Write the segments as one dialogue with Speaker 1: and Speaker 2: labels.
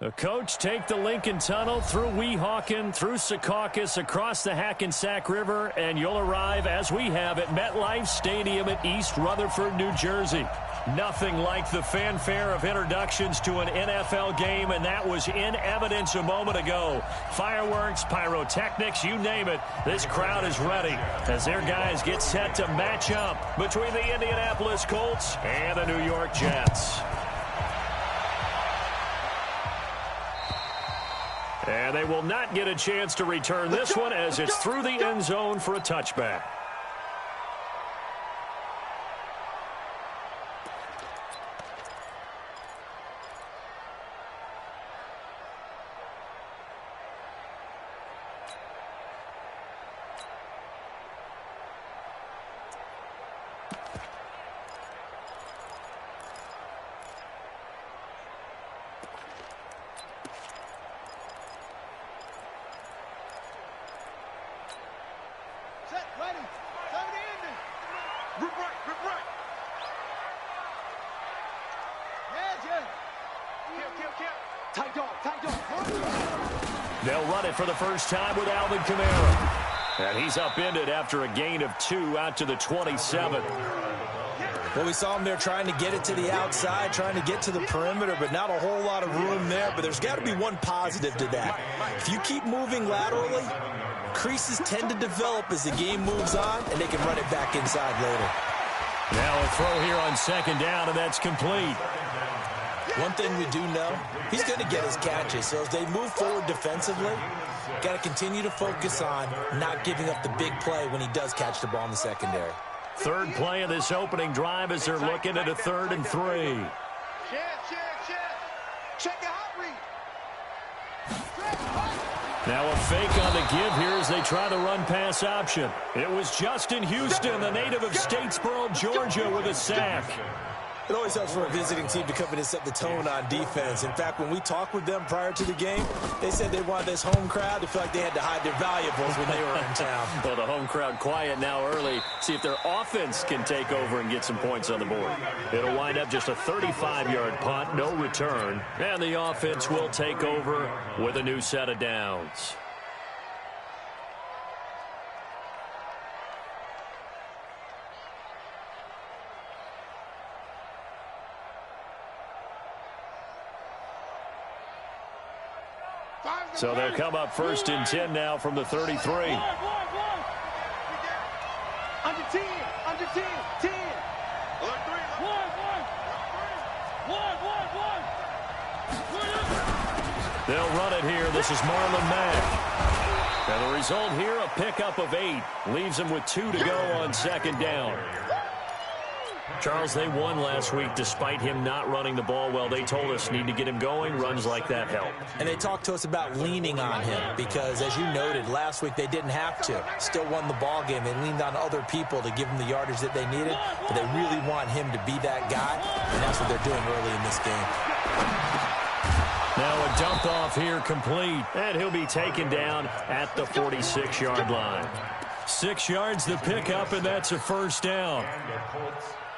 Speaker 1: The coach take the Lincoln Tunnel through Weehawken, through Secaucus, across the Hackensack River, and you'll arrive, as we have, at MetLife Stadium at East Rutherford, New Jersey. Nothing like the fanfare of introductions to an NFL game, and that was in evidence a moment ago. Fireworks, pyrotechnics, you name it. This crowd is ready as their guys get set to match up between the Indianapolis Colts and the New York Jets. And they will not get a chance to return this one as it's through the end zone for a touchback. They'll run it for the first time with Alvin Kamara. And he's upended after a gain of 2 out to the 27.
Speaker 2: Well, we saw him there trying to get it to the outside, trying to get to the perimeter, but not a whole lot of room there. But there's got to be one positive to that. If you keep moving laterally, creases tend to develop as the game moves on, and they can run it back inside later.
Speaker 1: Now a throw here on second down, and that's complete.
Speaker 2: One thing we do know, he's going to get his catches. So as they move forward defensively, got to continue to focus on not giving up the big play when he does catch the ball in the secondary.
Speaker 1: Third play of this opening drive as they're looking at a 3rd and 3. Now a fake on the give here as they try the run-pass option. It was Justin Houston, the native of Statesboro, Georgia, with a sack.
Speaker 2: It always helps for a visiting team to come in and set the tone on defense. In fact, when we talked with them prior to the game, they said they wanted this home crowd to feel like they had to hide their valuables when they were in town.
Speaker 1: Well, the home crowd quiet now early. See if their offense can take over and get some points on the board. It'll wind up just a 35-yard punt, no return. And the offense will take over with a new set of downs. So they'll come up 1st and 10 now from the 33.
Speaker 3: Under 10, under 10, 10.
Speaker 1: They'll run it here. This is Marlon Mack. And the result here, a pickup of 8. Leaves them with 2 to go on second down. Charles, they won last week despite him not running the ball well. They told us need to get him going. Runs like that help.
Speaker 2: And they talked to us about leaning on him because, as you noted, last week they didn't have to. Still won the ball game. They leaned on other people to give them the yardage that they needed, but they really want him to be that guy, and that's what they're doing early in this game.
Speaker 1: Now a dump off here complete, and he'll be taken down at the 46-yard line. 6 yards the pickup, and that's a first down.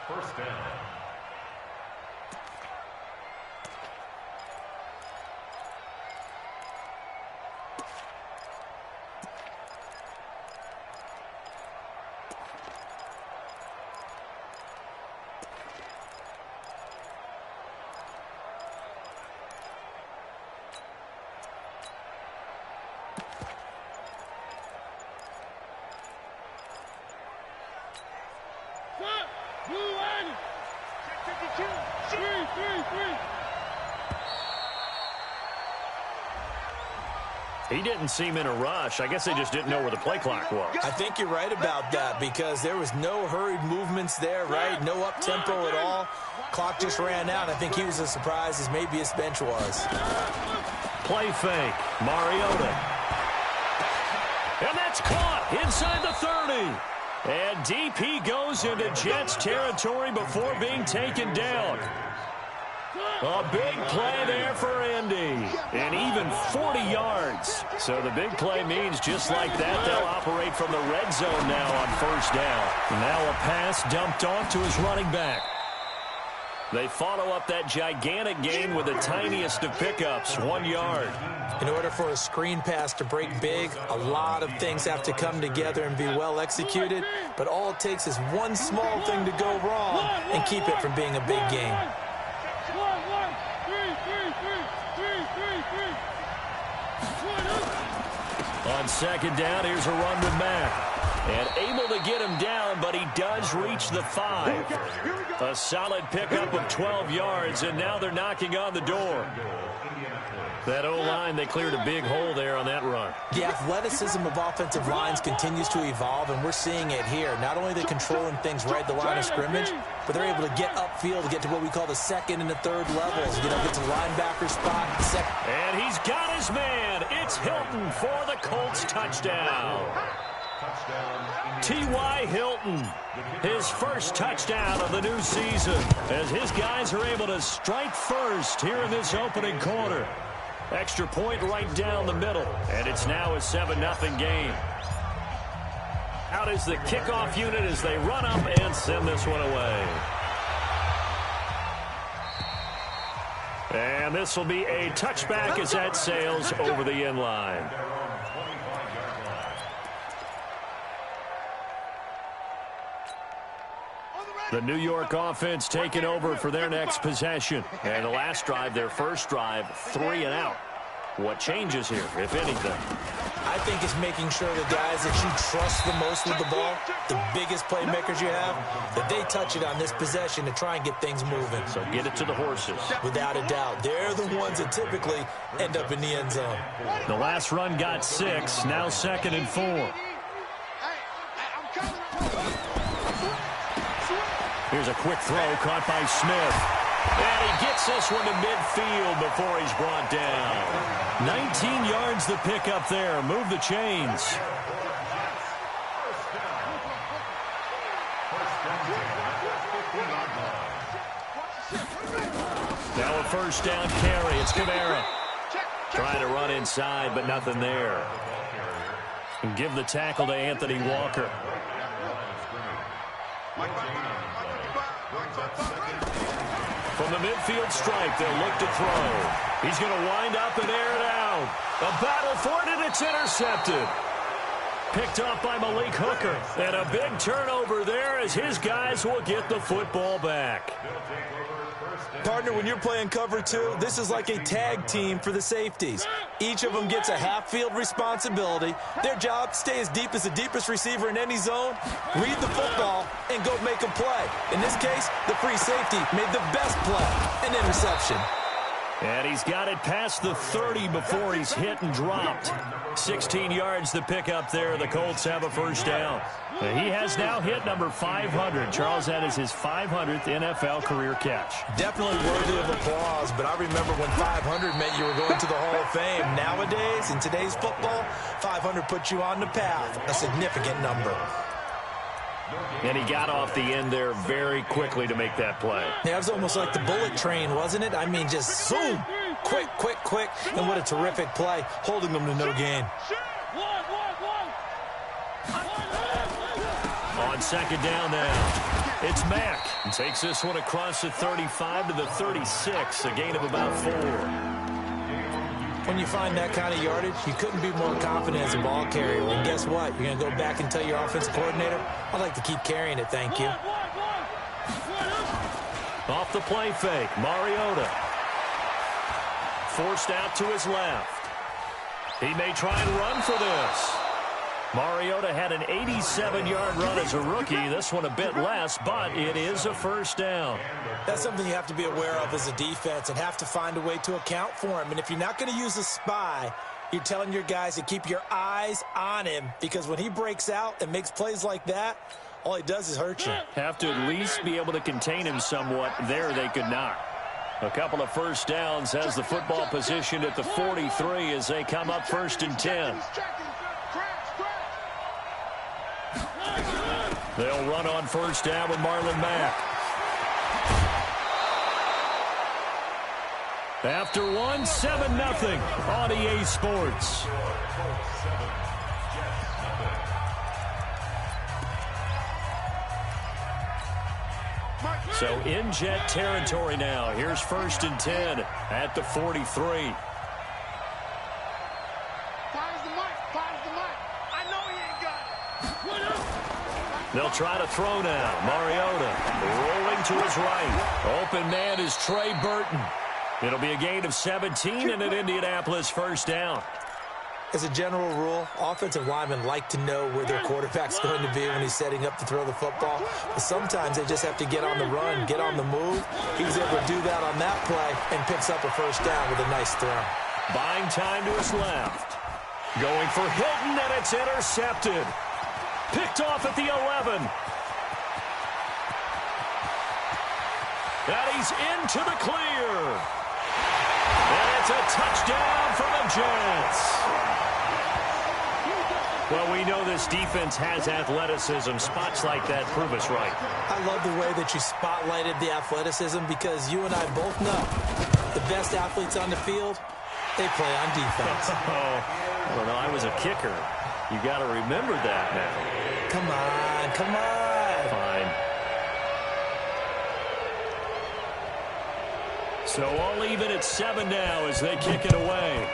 Speaker 4: First down.
Speaker 1: He didn't seem in a rush. I guess they just didn't know where the play clock was.
Speaker 2: I think you're right about that because there was no hurried movements there, right? No up-tempo at all. Clock just ran out. I think he was as surprised as maybe his bench was.
Speaker 1: Play fake. Mariota. And that's caught inside the 30. And DP goes into Jets territory before being taken down. A big play there for Indy, and even 40 yards. So the big play means just like that, they'll operate from the red zone now on first down. Now a pass dumped off to his running back. They follow up that gigantic gain with the tiniest of pickups, 1 yard.
Speaker 2: In order for a screen pass to break big, a lot of things have to come together and be well executed, but all it takes is one small thing to go wrong and keep it from being a big game.
Speaker 1: On second down, here's a run with Mack. And able to get him down, but he does reach the 5. A solid pickup of 12 yards, and now they're knocking on the door. That O-line, they cleared a big hole there on that run.
Speaker 2: The athleticism of offensive lines continues to evolve, and we're seeing it here. Not only are they controlling things right at the line of scrimmage, but they're able to get upfield to get to what we call the second and the third levels. You know, get to the linebacker spot.
Speaker 1: And he's got his man. It's Hilton for the Colts touchdown. T.Y. Hilton, his first touchdown of the new season, as his guys are able to strike first here in this opening quarter. Extra point right down the middle, and it's now a 7-0 game. Out is the kickoff unit as they run up and send this one away. And this will be a touchback as that sails over the end line. The New York offense taking over for their next possession. And the last drive, their first drive, 3 and out. What changes here, if anything?
Speaker 2: I think it's making sure the guys that you trust the most with the ball, the biggest playmakers you have, that they touch it on this possession to try and get things moving.
Speaker 1: So get it to the horses.
Speaker 2: Without a doubt. They're the ones that typically end up in the end zone.
Speaker 1: The last run got 6, now 2nd and 4. Here's a quick throw caught by Smith. And he gets this one to midfield before he's brought down. 19 yards the pick up there. Move the chains. Now a first down carry. It's Kamara. Trying to run inside, but nothing there. And give the tackle to Anthony Walker. From the midfield stripe, they'll look to throw. He's going to wind up and air it out. A battle for it, and it's intercepted. Picked off by Malik Hooker. And a big turnover there as his guys will get the football back.
Speaker 2: Partner, when you're playing cover 2, this is like a tag team for the safeties. Each of them gets a half-field responsibility. Their job, stay as deep as the deepest receiver in any zone, read the football, and go make a play. In this case, the free safety made the best play, an interception.
Speaker 1: And he's got it past the 30 before he's hit and dropped. 16 yards to pick up there. The Colts have a first down. He has now hit number 500. Charles, that is his 500th NFL career catch.
Speaker 2: Definitely worthy of applause, but I remember when 500 meant you were going to the Hall of Fame. Nowadays, in today's football, 500 puts you on the path, a significant number.
Speaker 1: And he got off the end there very quickly to make that play.
Speaker 2: Yeah, it was almost like the bullet train, wasn't it? I mean, just zoom, quick, quick, quick, and what a terrific play, holding them to no gain.
Speaker 1: On second down now, it's Mack. He takes this one across the 35 to the 36, a gain of about 4.
Speaker 2: When you find that kind of yardage, you couldn't be more confident as a ball carrier. And guess what? You're going to go back and tell your offensive coordinator, I'd like to keep carrying it, thank you.
Speaker 1: Off the play fake, Mariota. Forced out to his left. He may try and run for this. Mariota had an 87-yard run as a rookie. This one a bit less, but it is a first down.
Speaker 2: That's something you have to be aware of as a defense and have to find a way to account for him. And if you're not going to use a spy, you're telling your guys to keep your eyes on him, because when he breaks out and makes plays like that, all he does is hurt you.
Speaker 1: Have to at least be able to contain him somewhat. There they could not. A couple of first downs has the football positioned at the 43 as they come up 1st and 10. They'll run on first down with Marlon Mack. After 7-0 on EA Sports. So in Jet territory now. Here's 1st and 10 at the 43.
Speaker 3: Fires the mic. I know he ain't got it.
Speaker 1: They'll try to throw now. Mariota rolling to his right. Open man is Trey Burton. It'll be a gain of 17 and an Indianapolis 1st down.
Speaker 2: As a general rule, offensive linemen like to know where their quarterback's going to be when he's setting up to throw the football. But sometimes they just have to get on the run, get on the move. He was able to do that on that play and picks up a 1st down with a nice throw.
Speaker 1: Buying time to his left. Going for Hilton, and it's intercepted. Picked off at the 11. And he's into the clear. And it's a touchdown for the Jets. Well, we know this defense has athleticism. Spots like that prove us right.
Speaker 2: I love the way that you spotlighted the athleticism because you and I both know the best athletes on the field, they play on defense.
Speaker 1: Well, no, I was a kicker. You got to remember that now.
Speaker 2: Come on.
Speaker 1: Fine. So all even at 7 now as they kick it away.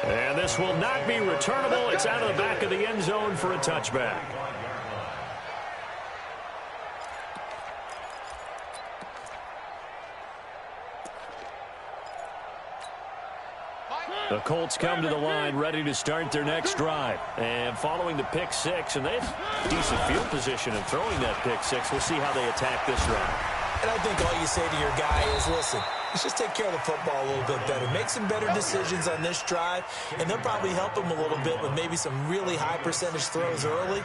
Speaker 1: And this will not be returnable. It's out of the back of the end zone for a touchback. The Colts come to the line ready to start their next drive. And following the pick 6, and they have decent field position in throwing that pick 6. We'll see how they attack this drive.
Speaker 2: And I think all you say to your guy is, listen, let's just take care of the football a little bit better. Make some better decisions on this drive, and they'll probably help him a little bit with maybe some really high percentage throws early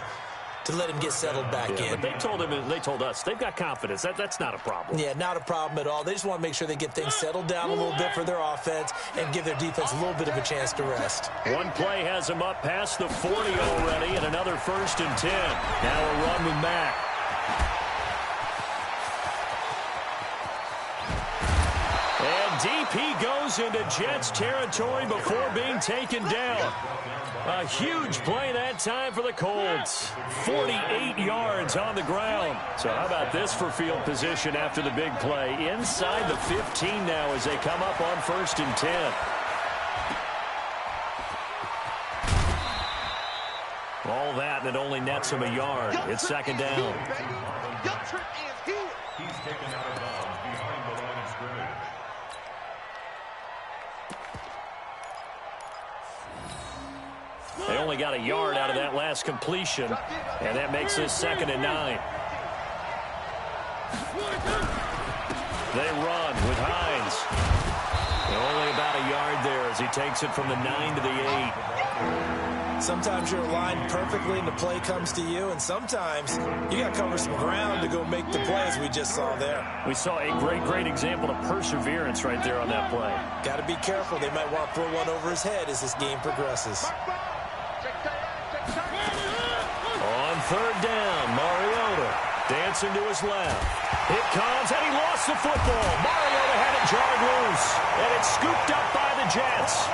Speaker 2: to let him get settled back in.
Speaker 1: But they told him, and they told us, they've got confidence. That's not a problem.
Speaker 2: Yeah, not a problem at all. They just want to make sure they get things settled down a little bit for their offense and give their defense a little bit of a chance to rest.
Speaker 1: One play has them up past the 40 already, and another 1st and 10. Now a run with Mack. And deep he goes into Jets territory before being taken down. A huge play that time for the Colts. 48 yards on the ground. So how about this for field position after the big play? Inside the 15 now as they come up on 1st and 10. All that, and it only nets him a yard. It's 2nd down.
Speaker 4: He's taken out of bounds behind the line of scrimmage.
Speaker 1: They only got a yard out of that last completion, and that makes this 2nd and 9. They run with Hines. Only about a yard there as he takes it from the 9 to the 8.
Speaker 2: Sometimes you're aligned perfectly and the play comes to you, and sometimes you got to cover some ground to go make the play, as we just saw there.
Speaker 1: We saw a great example of perseverance right there on that play.
Speaker 2: Got to be careful. They might want to throw one over his head as this game progresses.
Speaker 1: On 3rd down, Mariota dancing to his left. It comes, and he lost the football. Mariota had it jarred loose, and it's scooped up by the Jets.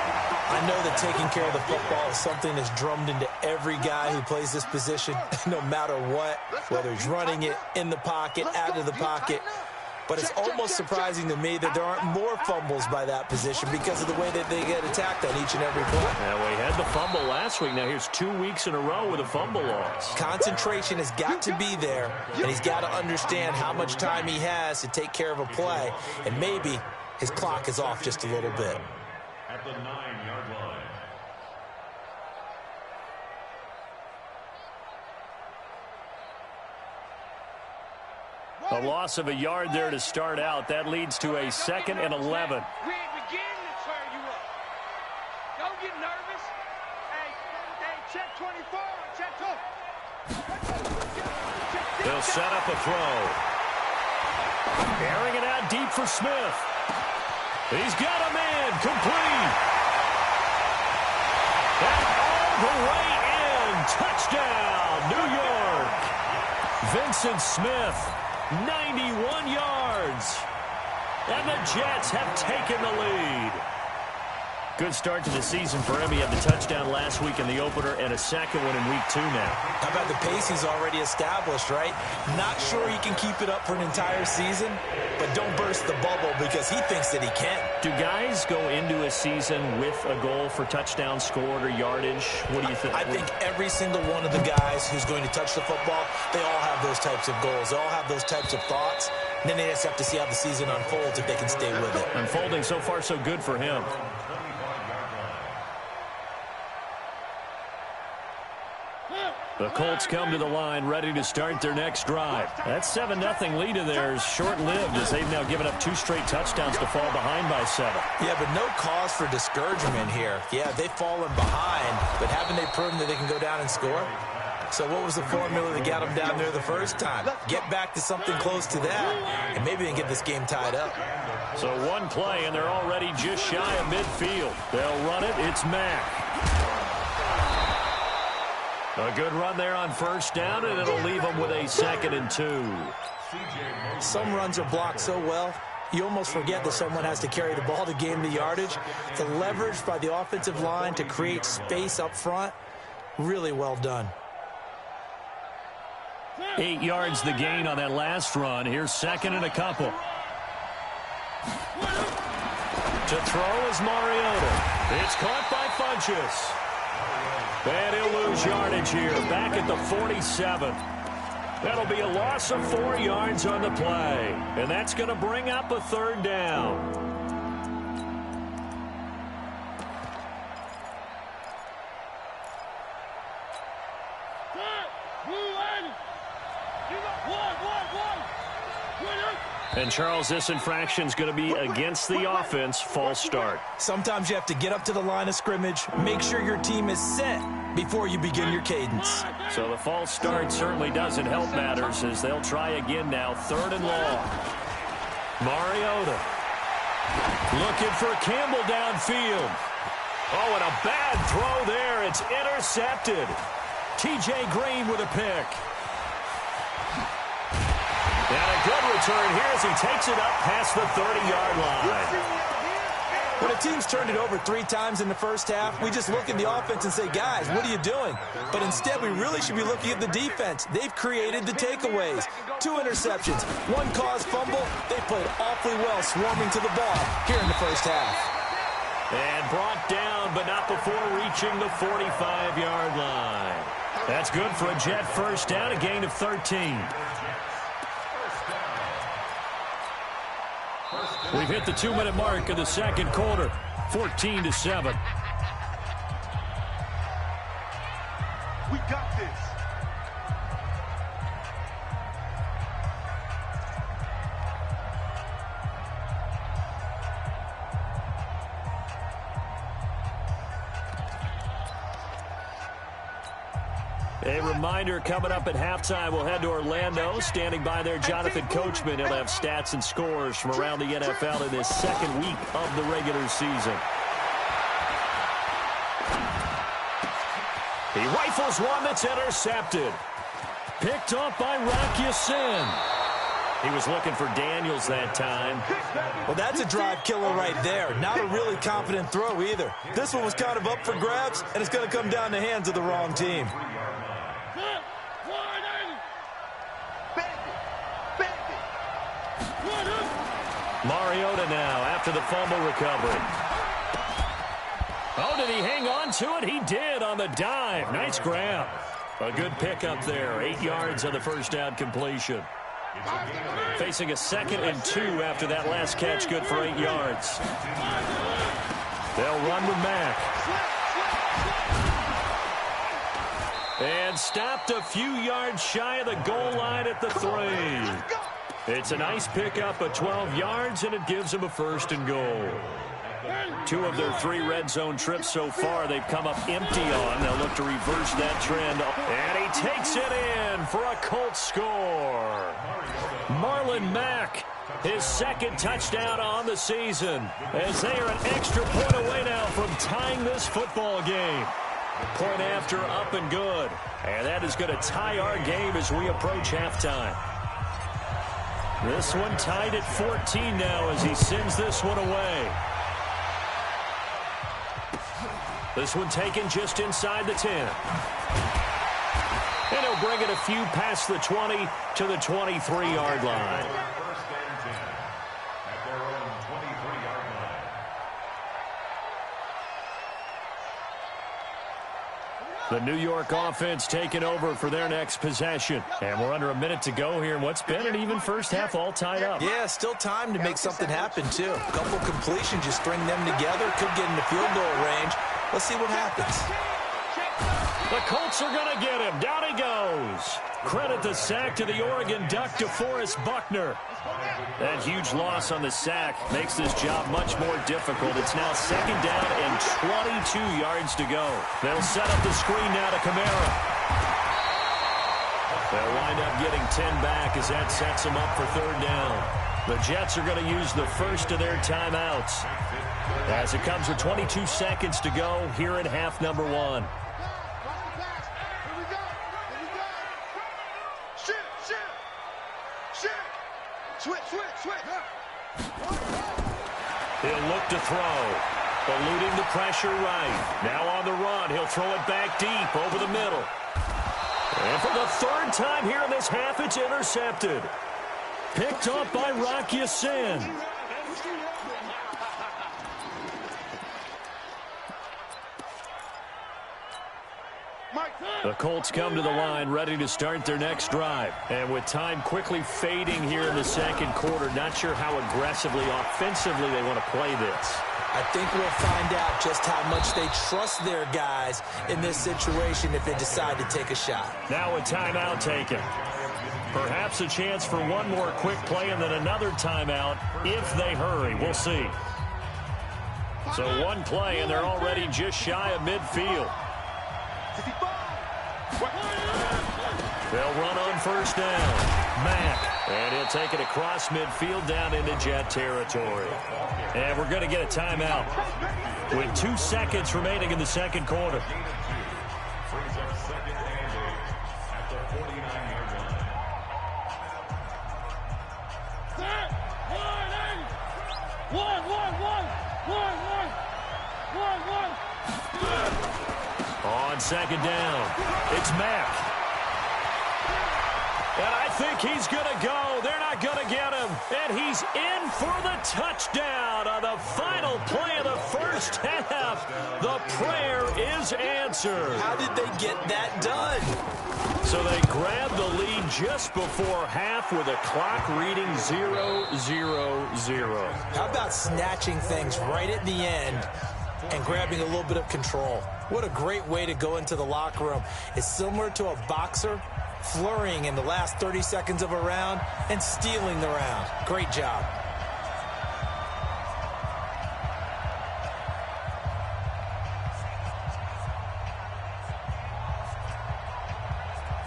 Speaker 2: I know that taking care of the football is something that's drummed into every guy who plays this position, no matter what, whether he's running it, in the pocket, out of the pocket. But it's almost surprising to me that there aren't more fumbles by that position because of the way that they get attacked on each and every play.
Speaker 1: Now, we had the fumble last week. Now, here's 2 weeks in a row with a fumble loss.
Speaker 2: Concentration has got to be there, and he's got to understand how much time he has to take care of a play, and maybe his clock is off just a little bit.
Speaker 4: At the 9-yard line.
Speaker 1: A loss of a yard there to start out. That leads to a 2nd and 11.
Speaker 3: We ain't beginning to tear you up. Don't get nervous. Hey, check 24, check 2.
Speaker 1: They'll set up a throw. Airing it out deep for Smith. He's got a man complete. And all the way in. Touchdown, New York. Vincent Smith, 91 yards. And the Jets have taken the lead. Good start to the season for him. He had the touchdown last week in the opener and a second one in week 2 now.
Speaker 2: How about the pace he's already established, right? Not sure he can keep it up for an entire season, but don't burst the bubble because he thinks that he can.
Speaker 1: Do guys go into a season with a goal for touchdowns scored or yardage? What do you think?
Speaker 2: I think every single one of the guys who's going to touch the football, they all have those types of goals. They all have those types of thoughts. And then they just have to see how the season unfolds if they can stay with it.
Speaker 1: Unfolding so far so good for him. The Colts come to the line ready to start their next drive. That 7-0 lead of theirs short-lived as they've now given up 2 straight touchdowns to fall behind by 7.
Speaker 2: Yeah, but no cause for discouragement here. Yeah, they've fallen behind, but haven't they proven that they can go down and score? So what was the formula that got them down there the first time? Get back to something close to that, and maybe they can get this game tied up.
Speaker 1: So one play, and they're already just shy of midfield. They'll run it. It's Mack. A good run there on first down, and it'll leave them with a 2nd and 2.
Speaker 2: Some runs are blocked so well, you almost forget that someone has to carry the ball to gain the yardage. The leverage by the offensive line to create space up front, really well done.
Speaker 1: 8 yards the gain on that last run. Here's 2nd and a couple. To throw is Mariota. It's caught by Funchess. And he'll lose yardage here, back at the 47. That'll be a loss of 4 yards on the play. And that's going to bring up a 3rd down. And, Charles, this infraction's going to be against the offense. False start.
Speaker 2: Sometimes you have to get up to the line of scrimmage, make sure your team is set before you begin your cadence.
Speaker 1: So the false start certainly doesn't help matters as they'll try again now. 3rd and long. Mariota looking for Campbell downfield. Oh, and a bad throw there. It's intercepted. T.J. Green with a pick. And a good return here as he takes it up past the 30-yard line.
Speaker 2: When a team's turned it over 3 times in the first half, we just look at the offense and say, guys, what are you doing? But instead, we really should be looking at the defense. They've created the takeaways. 2 interceptions, 1 caused fumble. They played awfully well swarming to the ball here in the first half.
Speaker 1: And brought down, but not before reaching the 45-yard line. That's good for a Jet first down, a gain of 13. We've hit the 2-minute mark of the second quarter, 14-7.
Speaker 3: We got this.
Speaker 1: A reminder coming up at halftime, we'll head to Orlando. Standing by there, Jonathan Coachman. He'll have stats and scores from around the NFL in this 2nd week of the regular season. He rifles one that's intercepted. Picked off by Rock Ya-Sin. He was looking for Daniels that time.
Speaker 2: Well, that's a drive killer right there. Not a really confident throw either. This one was kind of up for grabs, and it's going to come down the hands of the wrong team.
Speaker 1: Mariota now after the fumble recovery. Oh, did he hang on to it? He did on the dive. Nice grab. A good pickup there. 8 yards on the first down completion. Facing a 2nd and 2 after that last catch. Good for 8 yards. They'll run with Mack. And stopped a few yards shy of the goal line at the 3. It's a nice pickup of 12 yards, and it gives them a 1st and goal. 2 of their 3 red zone trips so far they've come up empty on. They'll look to reverse that trend. And he takes it in for a Colts score. Marlon Mack, his 2nd touchdown on the season, as they are an extra point away now from tying this football game. Point after, up and good. And that is going to tie our game as we approach halftime. This one tied at 14 now as he sends this one away. This one taken just inside the 10. And he'll bring it a few past the 20 to the 23-yard line.
Speaker 4: First and 10 at their own 23-yard line.
Speaker 1: The New York offense taking over for their next possession. And we're under a minute to go here in what's been an even first half, all tied up.
Speaker 2: Yeah, still time to make something happen, too. A couple completions, you string them together, could get into field goal range. Let's see what happens.
Speaker 1: The Colts are going to get him. Down he goes. Credit the sack to the Oregon Duck, DeForest Buckner. That huge loss on the sack makes this job much more difficult. It's now second down and 22 yards to go. They'll set up the screen now to Kamara. They'll wind up getting 10 back as that sets them up for third down. The Jets are going to use the first of their timeouts as it comes with 22 seconds to go here in half number 1. He'll look to throw. Eluding the pressure right. Now on the run. He'll throw it back deep over the middle. And for the third time here in this half, it's intercepted. Picked up by Rock Ya-Sin. The Colts come to the line ready to start their next drive. And with time quickly fading here in the second quarter, not sure how aggressively, offensively they want to play this.
Speaker 2: I think we'll find out just how much they trust their guys in this situation if they decide to take a shot.
Speaker 1: Now a timeout taken. Perhaps a chance for one more quick play and then another timeout if they hurry. We'll see. So one play and they're already just shy of midfield. They'll run on first down. Mack. And he'll take it across midfield down into Jet territory. And we're going to get a timeout with 2 seconds remaining in the second quarter.
Speaker 4: Brings up second and 8 at the 49-yard line.
Speaker 1: On second down, it's Mack. And I think he's going to go. They're not going to get him. And he's in for the touchdown on the final play of the first half. The prayer is answered.
Speaker 2: How did they get that done?
Speaker 1: So they grabbed the lead just before half with a clock reading 0-0-0.
Speaker 2: How about snatching things right at the end and grabbing a little bit of control? What a great way to go into the locker room. It's similar to a boxer flurrying in the last 30 seconds of a round and stealing the round. Great job.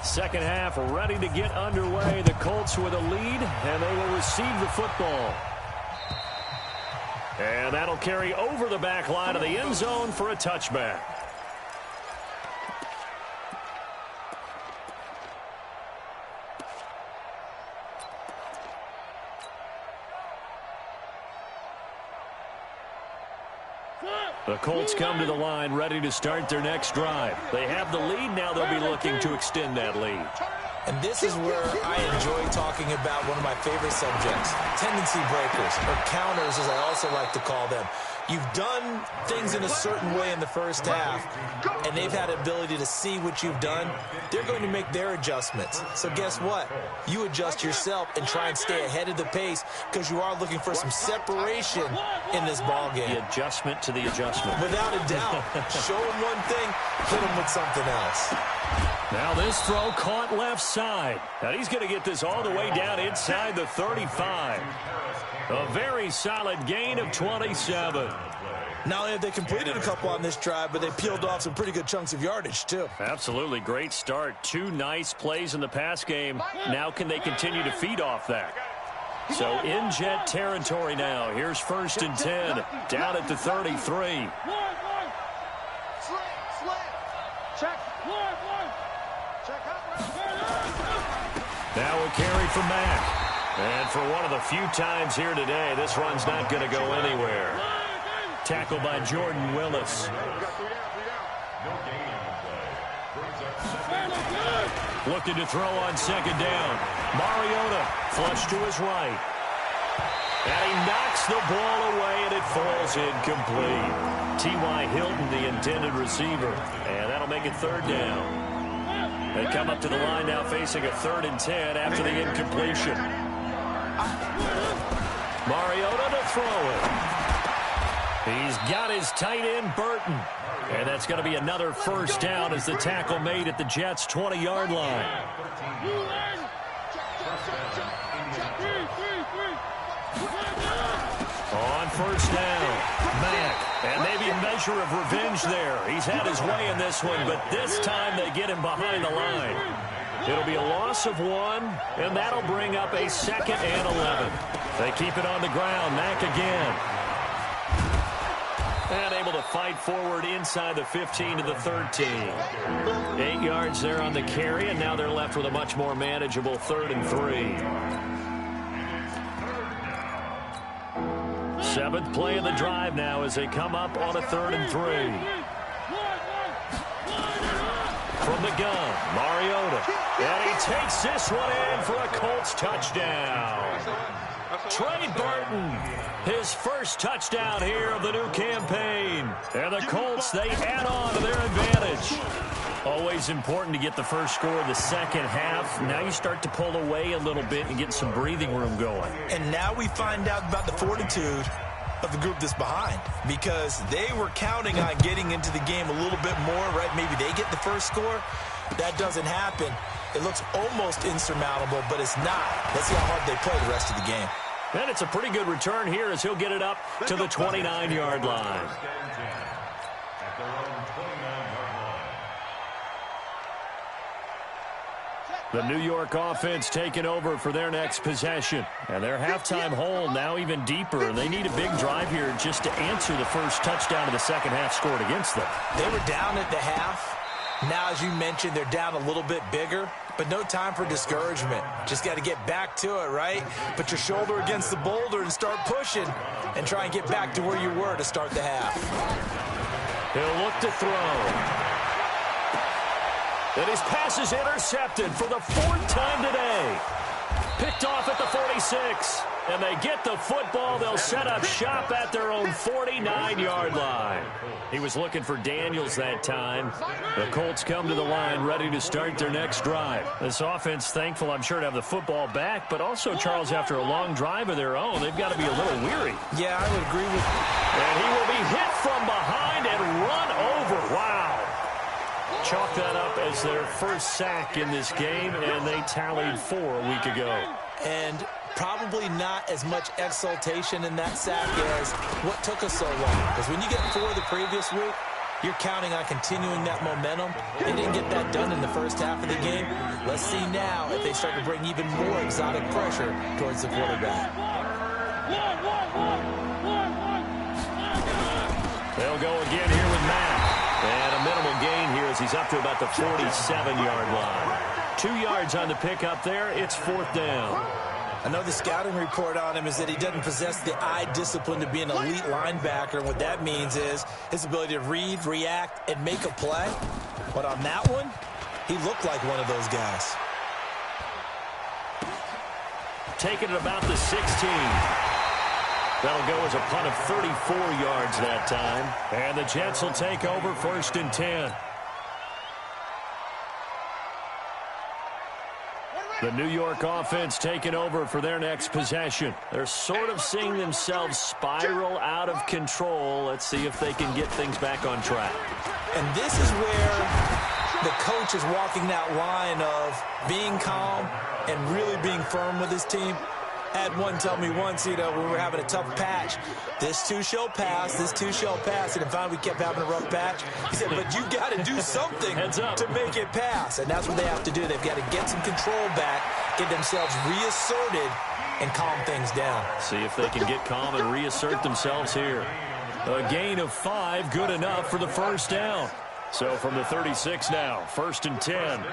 Speaker 1: Second half ready to get underway. The Colts with a lead, and they will receive the football. And that'll carry over the back line of the end zone for a touchback. The Colts come to the line ready to start their next drive. They have the lead. Now they'll be looking to extend that lead.
Speaker 2: And this is where I enjoy talking about one of my favorite subjects, tendency breakers, or counters as I also like to call them. You've done things in a certain way in the first half, and they've had the ability to see what you've done. They're going to make their adjustments. So guess what? You adjust yourself and try and stay ahead of the pace because you are looking for some separation in this ball game.
Speaker 1: The adjustment to the adjustment.
Speaker 2: Without a doubt. Show them one thing, hit them with something else.
Speaker 1: Now this throw caught left side. And he's going to get this all the way down inside the 35. A very solid gain of 27.
Speaker 2: Not only have they completed a couple on this drive, but they peeled off some pretty good chunks of yardage, too.
Speaker 1: Absolutely great start. 2 nice plays in the pass game. Now can they continue to feed off that? So in Jet territory now. Here's first and 10. Down at the 33. Now a carry from Mack. And for one of the few times here today, this run's not going to go anywhere. Tackled by Jordan Willis. Looking to throw on second down. Mariota flush to his right. And he knocks the ball away, and it falls incomplete. T.Y. Hilton, the intended receiver. And that'll make it third down. They come up to the line now facing a 3rd and 10 after the incompletion. Mariota to throw it. He's got his tight end, Burton. And that's going to be another first down as the tackle made at the Jets' 20-yard line. On first down, Mack. And maybe a measure of revenge there. He's had his way in this one, but this time they get him behind the line. It'll be a loss of 1, and that'll bring up a 2nd and 11. They keep it on the ground. Mack again. And able to fight forward inside the 15 to the 13. 8 yards there on the carry, and now they're left with a much more manageable 3rd and 3. 7th play of the drive now as they come up on a 3rd and 3. From the gun, Mariota. And he takes this one in for a Colts touchdown. Trey Burton, his first touchdown here of the new campaign. And the Colts, they add on to their advantage. Always important to get the first score of the second half. Now you start to pull away a little bit and get some breathing room going.
Speaker 2: And now we find out about the fortitude of the group that's behind, because they were counting on getting into the game a little bit more, right? Maybe they get the first score. That doesn't happen. It looks almost insurmountable, but it's not. Let's see how hard they play the rest of the game.
Speaker 1: And it's a pretty good return here as he'll get it up to the 29-yard line. The New York offense taking over for their next possession. And their halftime hole now even deeper. And they need a big drive here just to answer the first touchdown of the second half scored against them.
Speaker 2: They were down at the half. Now, as you mentioned, they're down a little bit bigger. But no time for discouragement. Just got to get back to it, right? Put your shoulder against the boulder and start pushing. And try and get back to where you were to start the half.
Speaker 1: He'll look to throw. And his pass is intercepted for the 4th time today. Picked off at the 46. And they get the football. They'll set up shop at their own 49-yard line. He was looking for Daniels that time. The Colts come to the line ready to start their next drive. This offense thankful, I'm sure, to have the football back. But also, Charles, after a long drive of their own, they've got to be a little weary.
Speaker 2: Yeah, I would agree with you.
Speaker 1: And he will be hit from behind and run over. Wow. Chalk that up as their first sack in this game, and they tallied 4 a week ago.
Speaker 2: And probably not as much exultation in that sack as what took us so long. Because when you get 4 the previous week, you're counting on continuing that momentum. They didn't get that done in the first half of the game. Let's see now if they start to bring even more exotic pressure towards the quarterback.
Speaker 1: They'll go again here with Matt. And a minimal gain here as he's up to about the 47-yard line. 2 yards on the pickup there. It's 4th down.
Speaker 2: I know the scouting report on him is that he doesn't possess the eye discipline to be an elite linebacker. And what that means is his ability to read, react, and make a play. But on that one, he looked like one of those guys.
Speaker 1: Taking it about the 16. That'll go as a punt of 34 yards that time. And the Jets will take over 1st and 10. The New York offense taking over for their next possession. They're sort of seeing themselves spiral out of control. Let's see if they can get things back on track.
Speaker 2: And this is where the coach is walking that line of being calm and really being firm with his team. Had one tell me once, when we were having a tough patch, this too shall pass, this too shall pass. And finally we kept having a rough patch. He said, but you got to do something to make it pass. And that's what they have to do. They've got to get some control back, get themselves reasserted, and calm things down.
Speaker 1: See if they can get calm and reassert themselves here. A gain of 5, good enough for the first down. So from the 36 now, 1st and 10.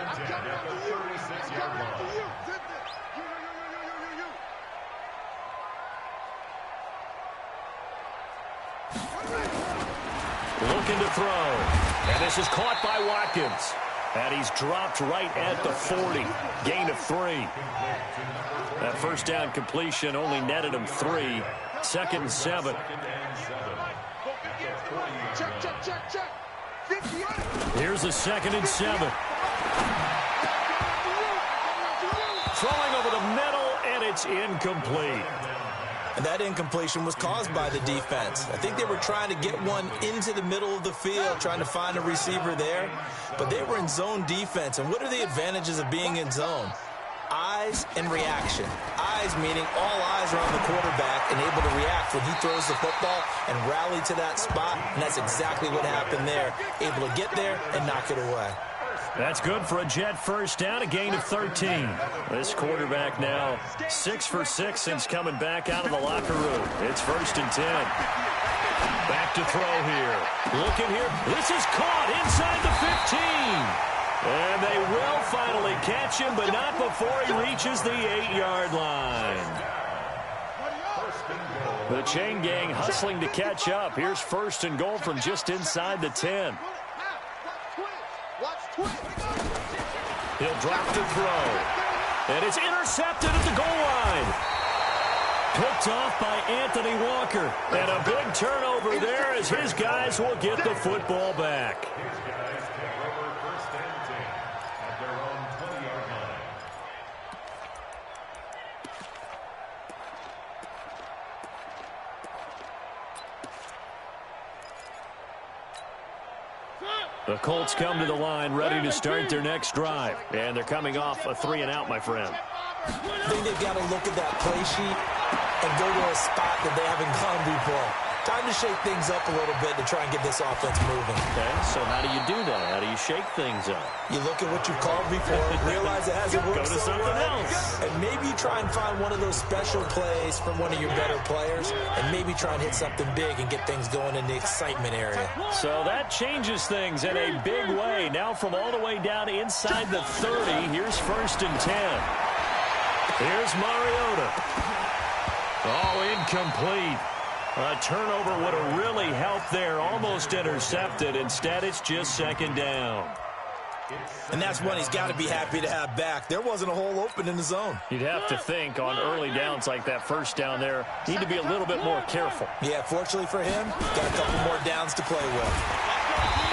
Speaker 1: Looking to throw. And this is caught by Watkins. And he's dropped right at the 40. Gain of 3. That first down completion only netted him 3. 2nd and 7. Here's a 2nd and 7. Throwing over the middle, and it's incomplete.
Speaker 2: And that incompletion was caused by the defense. I think they were trying to get one into the middle of the field, trying to find a receiver there. But they were in zone defense. And what are the advantages of being in zone? Eyes and reaction. Eyes meaning all eyes are on the quarterback and able to react when he throws the football and rally to that spot. And that's exactly what happened there. Able to get there and knock it away.
Speaker 1: That's good for a Jet first down, a gain of 13. This quarterback now 6 for 6 since coming back out of the locker room. It's 1st and 10. Back to throw here. Looking here. This is caught inside the 15. And they will finally catch him, but not before he reaches the 8-yard line. The chain gang hustling to catch up. Here's 1st and goal from just inside the 10. He'll drop to throw. And it's intercepted at the goal line. Picked off by Anthony Walker. And a big turnover there as his guys will get the football back. The Colts come to the line ready to start their next drive. And they're coming off a 3-and-out, my friend.
Speaker 2: I think they've got to look at that play sheet and go to a spot that they haven't gone before. Time to shake things up a little bit to try and get this offense moving.
Speaker 1: Okay, so how do you do that? How do you shake things up?
Speaker 2: You look at what you've called before, realize it hasn't worked
Speaker 1: so
Speaker 2: something
Speaker 1: well,
Speaker 2: else. And maybe you try and find one of those special plays from one of your better players, and maybe try and hit something big and get things going in the excitement area.
Speaker 1: So that changes things in a big way. Now from all the way down inside the 30, here's 1st and 10. Here's Mariota. Oh, incomplete. A turnover would have really helped there. Almost intercepted. Instead, it's just 2nd down.
Speaker 2: And that's one he's got to be happy to have back. There wasn't a hole open in the zone.
Speaker 1: You'd have to think on early downs like that first down there, need to be a little bit more careful.
Speaker 2: Yeah, fortunately for him, got a couple more downs to play with.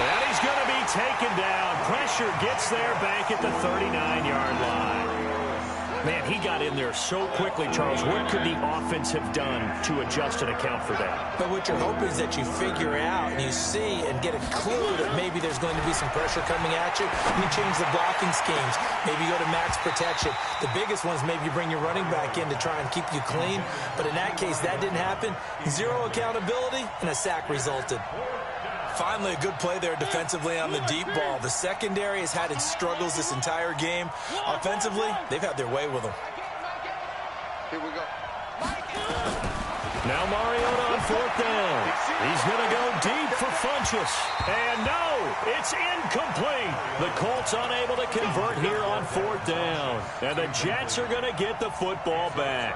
Speaker 1: And he's going to be taken down. Pressure gets there back at the 39-yard line. Man, he got in there so quickly, Charles. What could the offense have done to adjust and account for that?
Speaker 2: But what you're hoping is that you figure out and you see and get a clue that maybe there's going to be some pressure coming at you. You change the blocking schemes. Maybe you go to max protection. The biggest one is maybe you bring your running back in to try and keep you clean. But in that case, that didn't happen. Zero accountability, and a sack resulted. Finally, a good play there defensively on the deep ball. The secondary has had its struggles this entire game. Offensively, they've had their way with them.
Speaker 3: Here we go.
Speaker 1: Now Mariota on 4th down. He's going to go deep for Funchess. And no, it's incomplete. The Colts unable to convert here on 4th down. And the Jets are going to get the football back.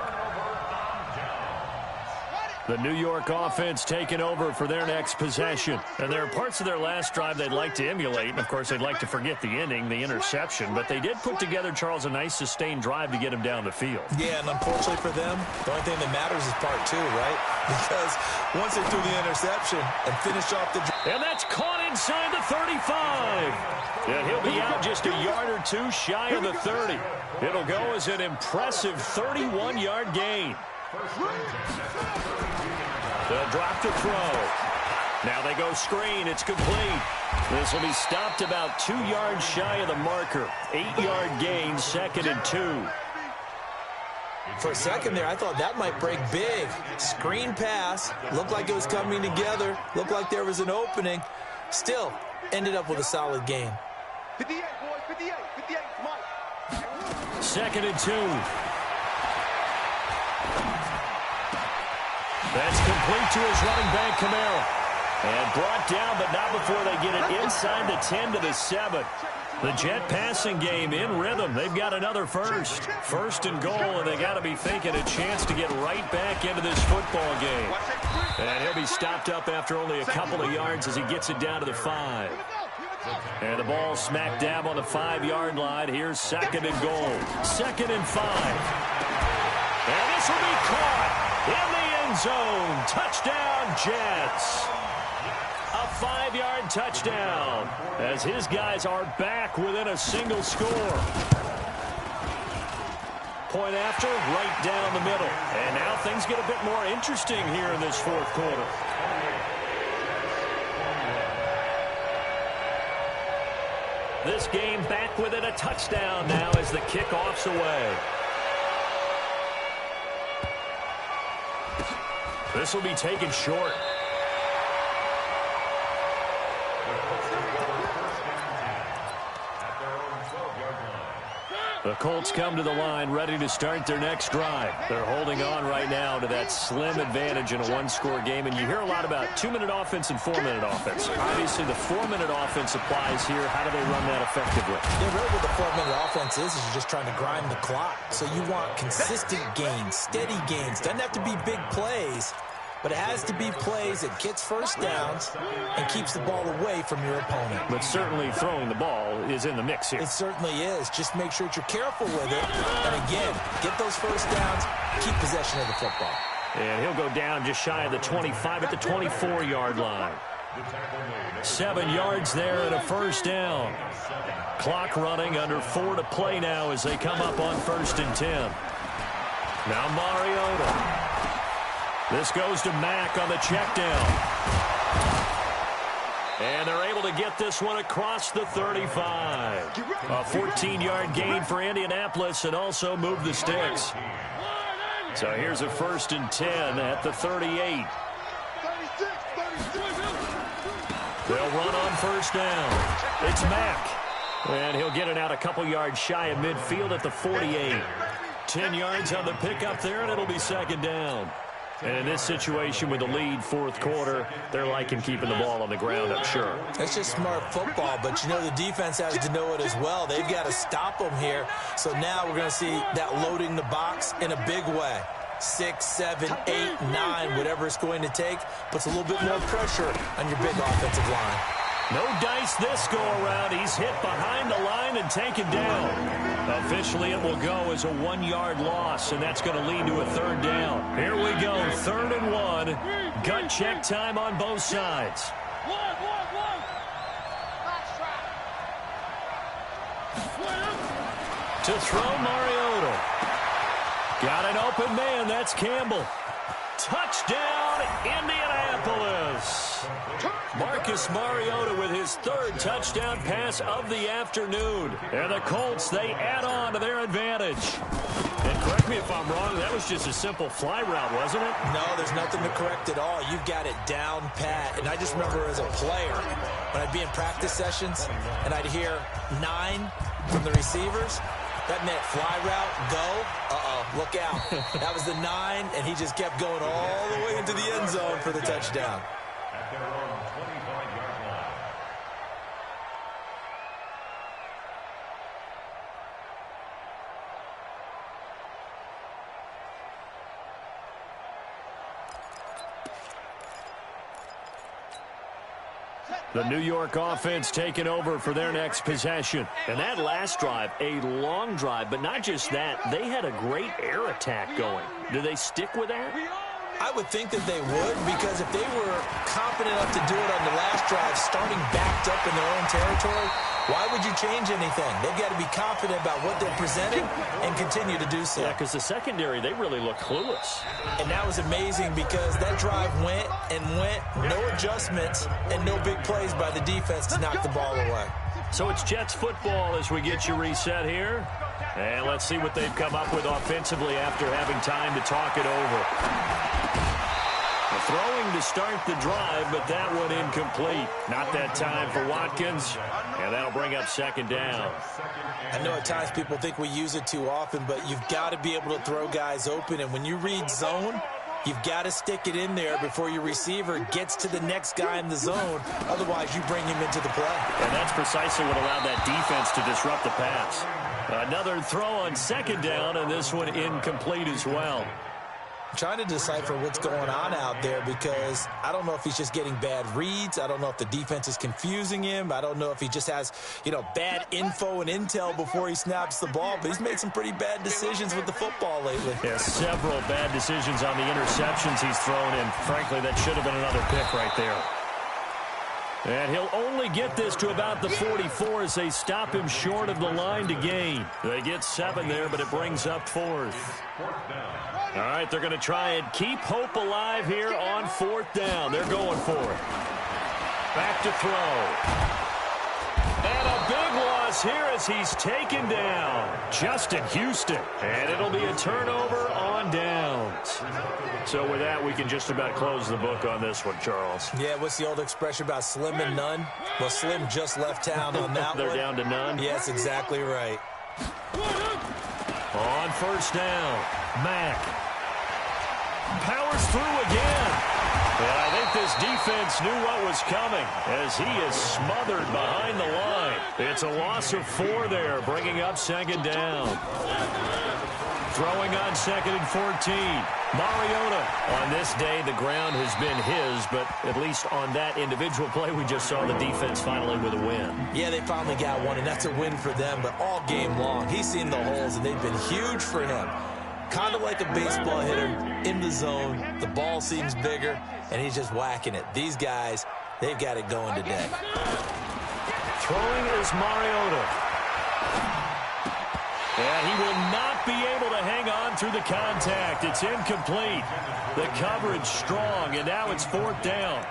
Speaker 1: The New York offense taking over for their next possession. And there are parts of their last drive they'd like to emulate. And, of course, they'd like to forget the ending, the interception. But they did put together, Charles, a nice sustained drive to get him down the field.
Speaker 2: Yeah, and unfortunately for them, the only thing that matters is part 2, right? Because once they threw the interception and finished off the drive.
Speaker 1: And that's caught inside the 35. And he'll be out just a yard or two shy of the 30. It'll go as an impressive 31-yard gain. They'll drop to throw. Now they go screen. It's complete. This will be stopped about 2 yards shy of the marker. 8-yard gain, 2nd and 2.
Speaker 2: For a second there, I thought that might break big. Screen pass. Looked like it was coming together. Looked like there was an opening. Still, ended up with a solid gain.
Speaker 3: 58, boys. 58. 58, Mike.
Speaker 1: 2nd and 2. That's complete to his running back, Kamara. And brought down, but not before they get it inside the 10 to the 7. The Jet passing game in rhythm. They've got another first. 1st and goal, and they got to be thinking a chance to get right back into this football game. And he'll be stopped up after only a couple of yards as he gets it down to the 5. And the ball smack dab on the 5-yard line. Here's 2nd and goal. 2nd and 5. And this will be caught in the end zone. Touchdown, Jets. A 5-yard touchdown as his guys are back within a single score. Point after, right down the middle. And now things get a bit more interesting here in this 4th quarter. This game back within a touchdown now as the kickoff's away. This will be taken short. The Colts come to the line ready to start their next drive. They're holding on right now to that slim advantage in a 1-score game. And you hear a lot about 2-minute offense and 4-minute offense. Obviously, the 4-minute offense applies here. How do they run that effectively?
Speaker 2: Yeah, really what the 4-minute offense is you're just trying to grind the clock. So you want consistent gains, steady gains. Doesn't have to be big plays, but it has to be plays that gets first downs and keeps the ball away from your opponent.
Speaker 1: But certainly throwing the ball is in the mix here.
Speaker 2: It certainly is. Just make sure that you're careful with it. And again, get those first downs, keep possession of the football.
Speaker 1: And he'll go down just shy of the 25 at the 24-yard line. 7 yards there and a first down. Clock running, under 4 to play now as they come up on 1st and 10. Now Mariota. This goes to Mack on the check down. And they're able to get this one across the 35. A 14-yard gain for Indianapolis and also move the sticks. So here's a 1st and 10 at the 38. They'll run on first down. It's Mack. And he'll get it out a couple yards shy of midfield at the 48. 10 yards on the pickup there, and it'll be 2nd down. And in this situation with the lead 4th quarter, they're liking keeping the ball on the ground, I'm sure.
Speaker 2: That's just smart football, but you know the defense has to know it as well. They've got to stop them here. So now we're going to see that loading the box in a big way. 6, 7, 8, 9, whatever it's going to take, puts a little bit more pressure on your big offensive line.
Speaker 1: No dice this go-around. He's hit behind the line and taken down. Officially, it will go as a 1-yard loss, and that's going to lead to a 3rd down. Here we go, 3rd and 1. Gut check time on both sides. To throw, Mariota. Got an open man. That's Campbell. Touchdown, Indianapolis. Marcus Mariota with his 3rd touchdown pass of the afternoon. And the Colts, they add on to their advantage. And correct me if I'm wrong, that was just a simple fly route, wasn't it?
Speaker 2: No, there's nothing to correct at all. You've got it down pat. And I just remember as a player, when I'd be in practice sessions, and I'd hear 9 from the receivers, that meant fly route, go, look out. That was the 9, and he just kept going all the way into the end zone for the touchdown.
Speaker 4: At their own 25-yard line.
Speaker 1: The New York offense taking over for their next possession. And that last drive, a long drive, but not just that. They had a great air attack going. Do they stick with that?
Speaker 2: I would think that they would, because if they were confident enough to do it on the last drive, starting backed up in their own territory, why would you change anything? They've got to be confident about what they're presenting and continue to do so.
Speaker 1: Yeah, because the secondary, they really look clueless.
Speaker 2: And that was amazing because that drive went and went, no adjustments and no big plays by the defense to knock the ball away. So
Speaker 1: it's Jets football as we get you reset here. And let's see what they've come up with offensively after having time to talk it over. Throwing to start the drive, but that one incomplete. Not that time for Watkins, and that'll bring up 2nd down.
Speaker 2: I know at times people think we use it too often, but you've got to be able to throw guys open, and when you read zone, you've got to stick it in there before your receiver gets to the next guy in the zone. Otherwise, you bring him into the play.
Speaker 1: And that's precisely what allowed that defense to disrupt the pass. Another throw on 2nd down, and this one incomplete as well.
Speaker 2: trying to decipher what's going on out there because I don't know if he's just getting bad reads. I don't know if the defense is confusing him. I don't know if he just has, bad info and intel before he snaps the ball. But he's made some pretty bad decisions with the football lately.
Speaker 1: Yeah, several bad decisions on the interceptions he's thrown in. Frankly, that should have been another pick right there. And he'll only get this to about the 44 as they stop him short of the line to gain. They get 7 there, but it brings up 4th. All right, they're going to try and keep hope alive here on 4th down. They're going for it. Back to throw. And a big loss here as he's taken down. Justin Houston. And it'll be a turnover on downs. So with that, we can just about close the book on this one, Charles.
Speaker 2: Yeah, what's the old expression about slim and none? Well, Slim just left town on that
Speaker 1: They're
Speaker 2: one.
Speaker 1: down to none?
Speaker 2: Yes, exactly right.
Speaker 1: On 1st down, Mack powers through again. And I think this defense knew what was coming as he is smothered behind the line. It's a loss of 4 there, bringing up 2nd down. Throwing on 2nd and 14. Mariota. On this day, the ground has been his, but at least on that individual play, we just saw the defense finally with a win.
Speaker 2: Yeah, they finally got one, and that's a win for them, but all game long, he's seen the holes, and they've been huge for him. Kind of like a baseball hitter in the zone. The ball seems bigger, and he's just whacking it. These guys, they've got it going today.
Speaker 1: Throwing is Mariota. And he will not be able to hang on through the contact. It's incomplete. The coverage strong, and now it's 4th down.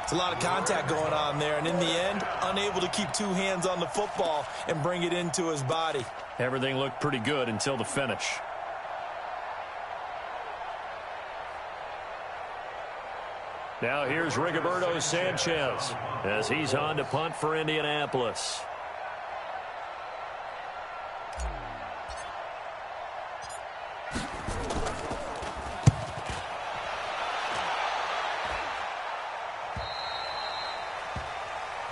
Speaker 2: It's a lot of contact going on there, and in the end, unable to keep 2 hands on the football and bring it into his body.
Speaker 1: Everything looked pretty good until the finish. Now here's Rigoberto Sanchez as he's on to punt for Indianapolis.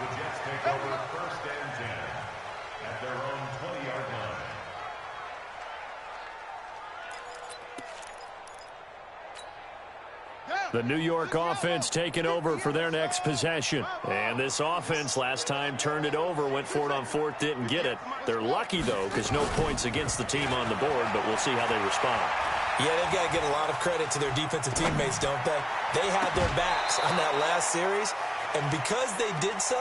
Speaker 4: The Jets take over 1st and 10 at their own 20-yard line.
Speaker 1: The New York offense taking over for their next possession. And this offense last time turned it over, went for it on 4th, didn't get it. They're lucky, though, because no points against the team on the board, but we'll see how they respond.
Speaker 2: Yeah, they've got to get a lot of credit to their defensive teammates, don't they? They had their backs on that last series, and because they did so,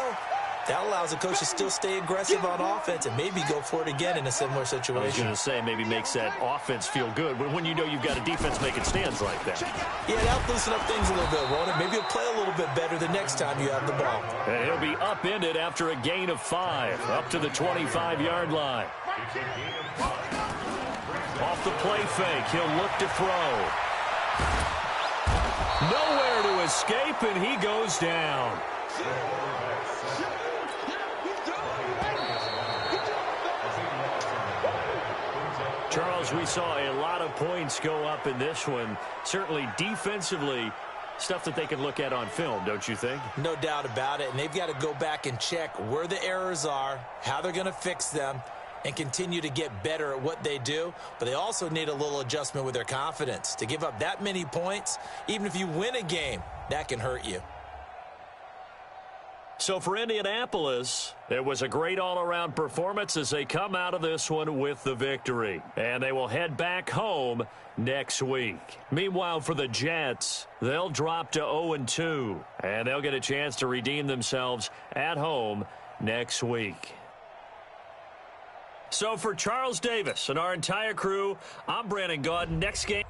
Speaker 2: that allows the coach to still stay aggressive on offense and maybe go for it again in a similar situation.
Speaker 1: I was going to say, maybe makes that offense feel good when you know you've got a defense making stands like that.
Speaker 2: Yeah, that'll loosen up things a little bit, won't it? Maybe he'll play a little bit better the next time you have the ball.
Speaker 1: And he'll be upended after a gain of 5, up to the 25-yard line. Off the play fake, he'll look to throw. Nowhere to escape, and he goes down. Charles, we saw a lot of points go up in this one. Certainly defensively, stuff that they can look at on film, don't you think?
Speaker 2: No doubt about it, and they've got to go back and check where the errors are, how they're going to fix them, and continue to get better at what they do. But they also need a little adjustment with their confidence. To give up that many points, even if you win a game, that can hurt you.
Speaker 1: So for Indianapolis, it was a great all-around performance as they come out of this one with the victory. And they will head back home next week. Meanwhile, for the Jets, they'll drop to 0-2. And they'll get a chance to redeem themselves at home next week. So for Charles Davis and our entire crew, I'm Brandon Gaudin. Next game.